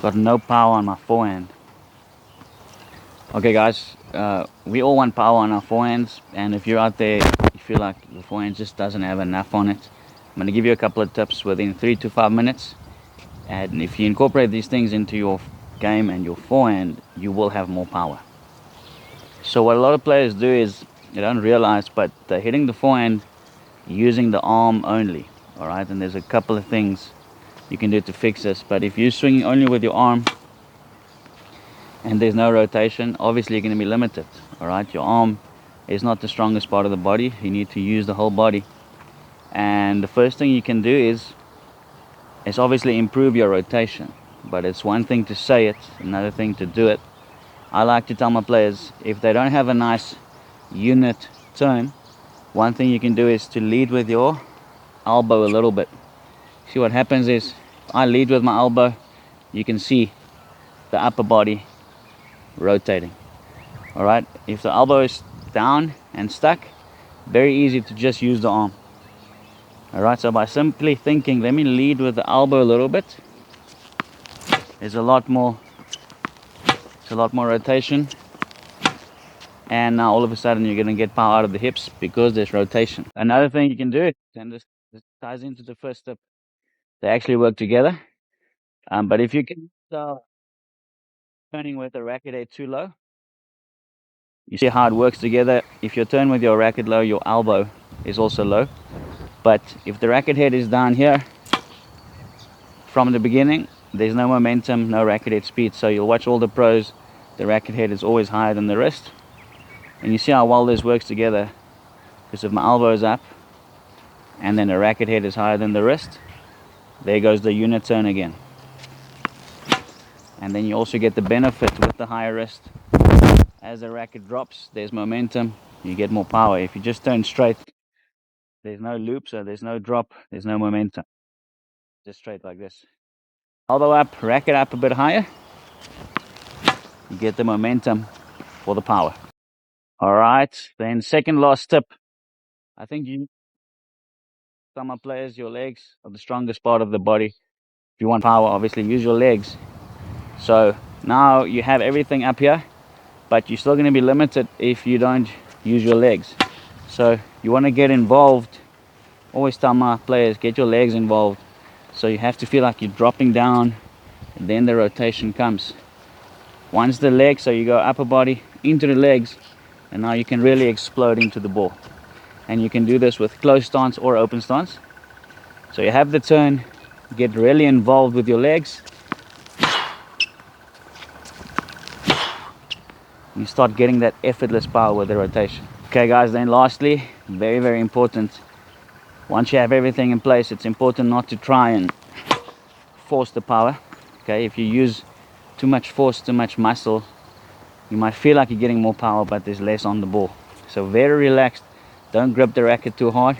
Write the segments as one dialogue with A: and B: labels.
A: Got no power on my forehand. Okay guys, we all want power on our forehands, and if you're out there, you feel like your forehand just doesn't have enough on it, I'm going to give you a couple of tips within 3 to 5 minutes, and if you incorporate these things into your game and your forehand, you will have more power. So what a lot of players do is they don't realize, but they're hitting the forehand using the arm only. Alright, and there's a couple of things you can do to fix this, but if you're swinging only with your arm and there's no rotation, obviously you're going to be limited. Alright, your arm is not the strongest part of the body. You need to use the whole body, and the first thing you can do is obviously improve your rotation. But it's one thing to say it, another thing to do it. I like to tell my players, if they don't have a nice unit turn, one thing you can do is to lead with your elbow a little bit. See, what happens is I lead with my elbow, you can see the upper body rotating. Alright, if the elbow is down and stuck, very easy to just use the arm. Alright, so by simply thinking, let me lead with the elbow a little bit, there's a lot more rotation, and now all of a sudden you're going to get power out of the hips because there's rotation. Another thing you can do, and this ties into the first step, they actually work together. But if you can start turning with the racket head too low, you see how it works together. If you turn with your racket low, your elbow is also low. But if the racket head is down here from the beginning, there's no momentum, no racket head speed. So you'll watch all the pros, the racket head is always higher than the wrist. And you see how well this works together, because if my elbow is up and then the racket head is higher than the wrist, there goes the unit turn again. And then you also get the benefit with the higher wrist. As the racket drops, there's momentum, you get more power. If you just turn straight, there's no loop, so there's no drop, there's no momentum. Just straight like this. Elbow up, racket up a bit higher, you get the momentum for the power. Alright, then second last tip. I think some players, your legs are the strongest part of the body. If you want power, obviously use your legs. So now you have everything up here, but you're still going to be limited if you don't use your legs. So you want to get involved. Always tell my players, get your legs involved. So you have to feel like you're dropping down, and then the rotation comes. Once the legs, so you go upper body into the legs, and now you can really explode into the ball. And you can do this with close stance or open stance. So you have the turn, get really involved with your legs. You start getting that effortless power with the rotation. Okay guys, then lastly, very, very important. Once you have everything in place, it's important not to try and force the power. Okay, if you use too much force, too much muscle, you might feel like you're getting more power, but there's less on the ball. So very relaxed. Don't grip the racket too hard,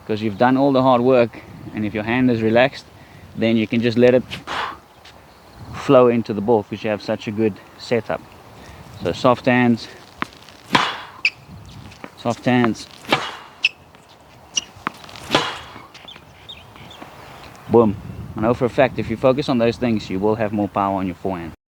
A: because you've done all the hard work, and if your hand is relaxed, then you can just let it flow into the ball because you have such a good setup. So soft hands, soft hands, boom. I know for a fact if you focus on those things, you will have more power on your forehand.